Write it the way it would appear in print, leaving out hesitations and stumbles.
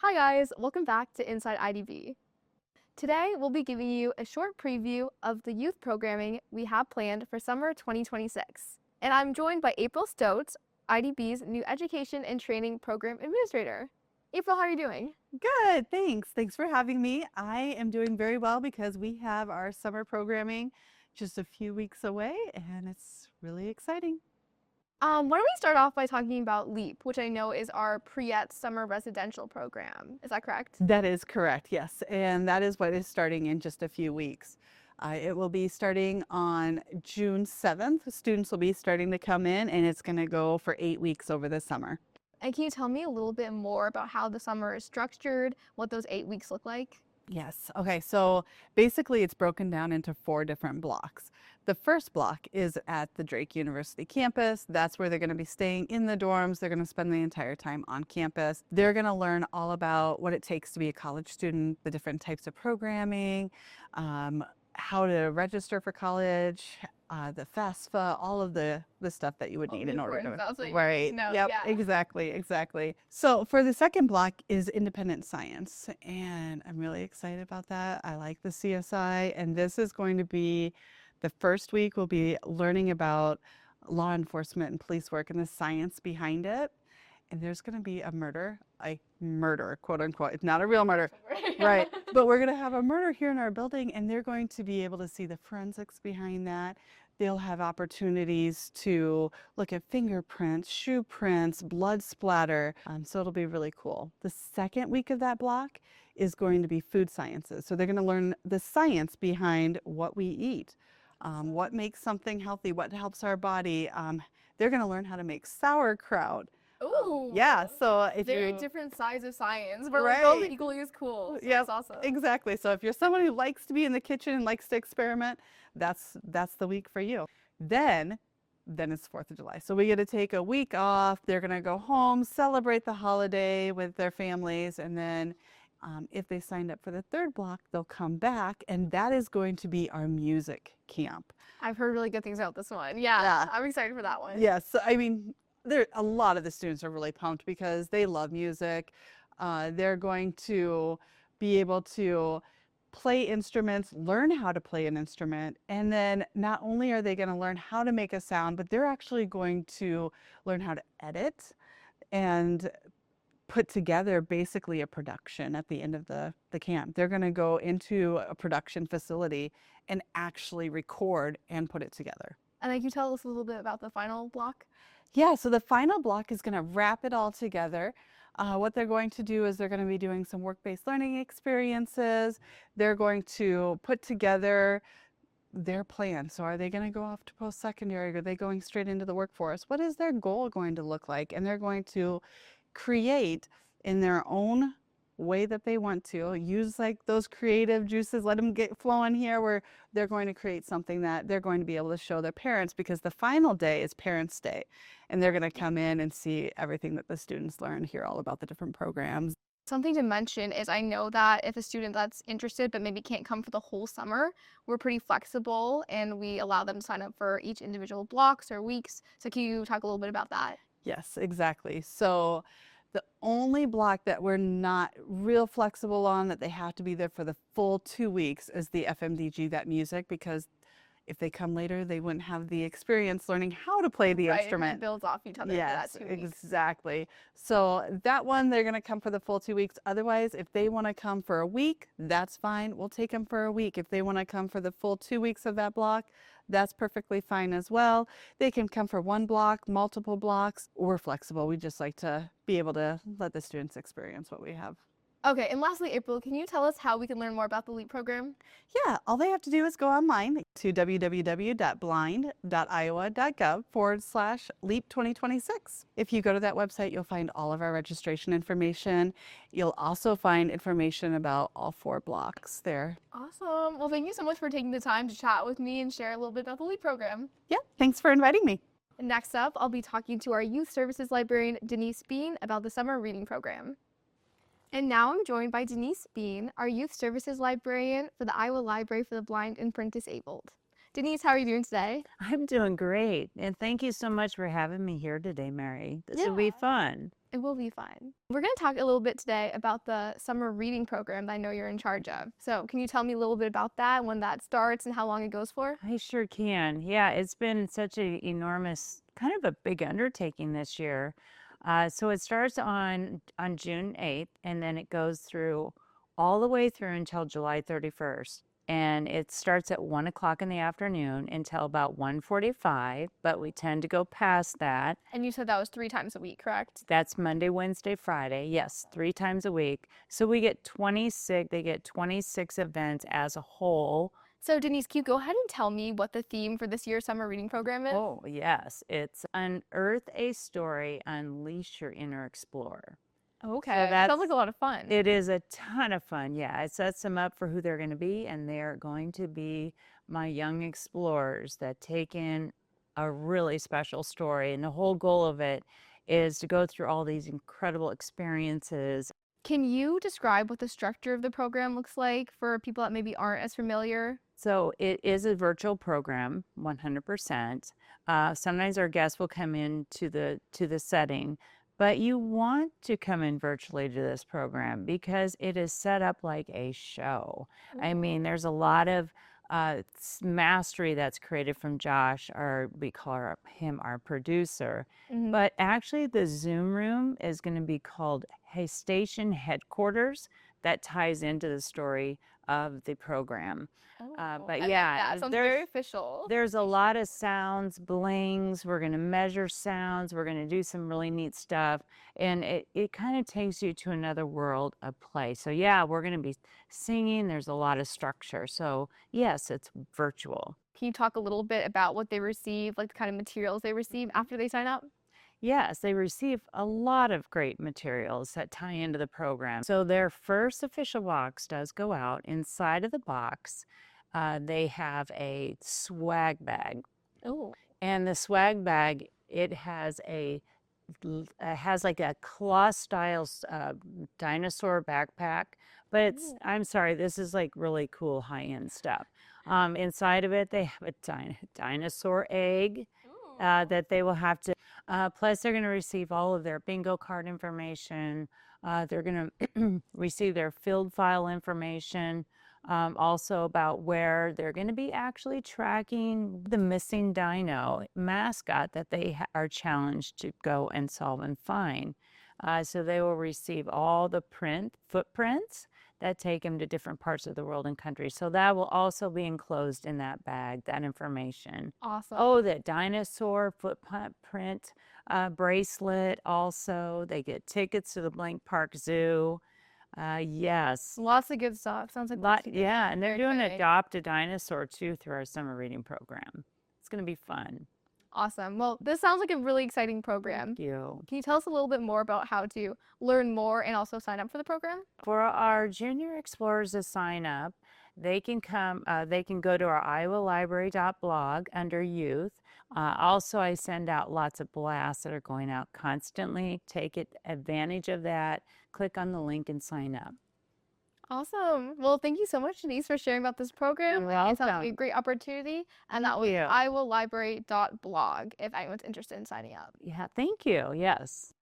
Hi guys, welcome back to Inside IDB. Today we'll be giving you a short preview of the youth programming we have planned for summer 2026. And I'm joined by April Stotz, IDB's new Education and Training Program Administrator. April, how are you doing? Good, thanks. Thanks for having me. I am doing very well because we have our summer programming just a few weeks away and it's really exciting. Why don't we start off by talking about LEAP, which I know is our pre-ed summer residential program. Is that correct? That is correct, yes. And that is what is starting in just a few weeks. It will be starting on June 7th. Students will be starting to come in and it's going to go for 8 weeks over the summer. And can you tell me a little bit more about how the summer is structured, what those 8 weeks look like? Yes. Okay. So basically, it's broken down into 4 different blocks. The first block is at the Drake University campus. That's where they're going to be staying in the dorms. They're going to spend the entire time on campus. They're going to learn all about what it takes to be a college student, the different types of programming, how to register for college, the FAFSA, all of the stuff that you would need in order to. Right. No, Yep. yeah. Exactly. So for the second block is independent science, and I'm really excited about that. I like the CSI, and this is going to be the first week. We'll be learning about law enforcement and police work and the science behind it. And there's going to be a murder, quote unquote. It's not a real murder, right? But we're going to have a murder here in our building, and they're going to be able to see the forensics behind that. They'll have opportunities to look at fingerprints, shoe prints, blood splatter. So it'll be really cool. The second week of that block is going to be food sciences. So they're going to learn the science behind what we eat, what makes something healthy, what helps our body. They're going to learn how to make sauerkraut. Ooh. Yeah, so if very you different sides of science, but Right. both equally as cool. So yeah, that's awesome. exactly. So if you're someone who likes to be in the kitchen and likes to experiment, that's the week for you. Then it's 4th of July. So we get to take a week off. They're going to go home, celebrate the holiday with their families, and then if they signed up for the third block, they'll come back, and that is going to be our music camp. I've heard really good things about this one. Yeah. I'm excited for that one. Yes, I mean, a lot of the students are really pumped because they love music. They're going to be able to play instruments, learn how to play an instrument, and then not only are they going to learn how to make a sound, but they're actually going to learn how to edit and put together basically a production at the end of the camp. They're going to go into a production facility and actually record and put it together. And then can you tell us a little bit about the final block? Yeah, so the final block is going to wrap it all together. What they're going to do is they're going to be doing some work-based learning experiences. They're going to put together their plan. So are they going to go off to post-secondary? Are they going straight into the workforce? What is their goal going to look like? And they're going to create in their own way that they want to, use like those creative juices, let them get flowing here, where they're going to create something that they're going to be able to show their parents, because the final day is Parents' Day, and they're going to come in and see everything that the students learn, hear all about the different programs. Something to mention is I know that if a student that's interested but maybe can't come for the whole summer, we're pretty flexible and we allow them to sign up for each individual blocks or weeks. So can you talk a little bit about that? Yes, exactly. So the only block that we're not real flexible on, that they have to be there for the full 2 weeks, is the FMDG, that music, because if they come later, they wouldn't have the experience learning how to play the instrument. It builds off each other Yes, for that 2 weeks. exactly. So that one, they're going to come for the full 2 weeks. Otherwise, if they want to come for a week, that's fine. We'll take them for a week. If they want to come for the full 2 weeks of that block, that's perfectly fine as well. They can come for one block, multiple blocks. We're flexible. We just like to be able to let the students experience what we have. Okay, and lastly, April, can you tell us how we can learn more about the LEAP program? Yeah, all they have to do is go online to www.blind.iowa.gov/LEAP 2026. If you go to that website, you'll find all of our registration information. You'll also find information about all 4 blocks there. Awesome. Well, thank you so much for taking the time to chat with me and share a little bit about the LEAP program. Yeah, thanks for inviting me. And next up, I'll be talking to our Youth Services Librarian, Denise Bean, about the summer reading program. And now I'm joined by Denise Bean, our Youth Services Librarian for the Iowa Library for the Blind and Print Disabled. Denise, how are you doing today? I'm doing great, and thank you so much for having me here today, Mary. This will be fun. It will be fun. We're going to talk a little bit today about the summer reading program that I know you're in charge of. So, can you tell me a little bit about that, when that starts, and how long it goes for? I sure can. Yeah, it's been such a enormous, kind of a big undertaking this year. So it starts on June 8th, and then it goes through all the way through until July 31st. And it starts at 1 o'clock in the afternoon until about 1:45, but we tend to go past that. And you said that was 3 times a week, correct? That's Monday, Wednesday, Friday. Yes, 3 times a week. So they get 26 events as a whole. So, Denise, can you go ahead and tell me what the theme for this year's summer reading program is? Oh, yes. It's Unearth a Story, Unleash Your Inner Explorer. Okay, So sounds like a lot of fun. it is a ton of fun. Yeah, it sets them up for who they're going to be, and they're going to be my young explorers that take in a really special story. And the whole goal of it is to go through all these incredible experiences. Can you describe what the structure of the program looks like for people that maybe aren't as familiar? So it is a virtual program, 100%. Sometimes our guests will come in to the setting, but you want to come in virtually to this program because it is set up like a show. I mean, there's a lot of mastery that's created from Josh, we call him our producer. Mhm. But actually, the Zoom room is going to be called Station Headquarters. That ties into the story of the program. I But like yeah, that sounds very official. there's a lot of sounds, blings. We're going to measure sounds. We're going to do some really neat stuff. And it kind of takes you to another world of play. So yeah, we're going to be singing. There's a lot of structure. So yes, it's virtual. Can you talk a little bit about what they receive, like the kind of materials they receive after they sign up? Yes, they receive a lot of great materials that tie into the program. So their first official box does go out. Inside of the box, they have a swag bag. Oh. And the swag bag, it has like a claw style dinosaur backpack, but I'm sorry, this is like really cool high-end stuff. Inside of it, they have a dinosaur egg that they will have to, plus they're going to receive all of their bingo card information. They're going to receive their field file information. Also about where they're going to be actually tracking the missing dino mascot that they are challenged to go and solve and find. So they will receive all the footprints that take them to different parts of the world and countries. So that will also be enclosed in that bag, that information. Awesome. Oh, the dinosaur footprint bracelet also. They get tickets to the Blank Park Zoo. Yes. Lots of good stuff. Sounds like Yeah, and they're very doing exciting. Adopt a Dinosaur too through our summer reading program. It's going to be fun. Awesome. Well, this sounds like a really exciting program. Thank you. Can you tell us a little bit more about how to learn more and also sign up for the program? For our junior explorers to sign up, they can go to our iowalibrary.blog under youth. Also, I send out lots of blasts that are going out constantly. Take advantage of that. Click on the link and sign up. Awesome. Well, thank you so much, Denise, for sharing about this program. You're It sounds like a welcome. great opportunity. And that was you. iowalibrary.blog if anyone's interested in signing up. Yeah, thank you. Yes.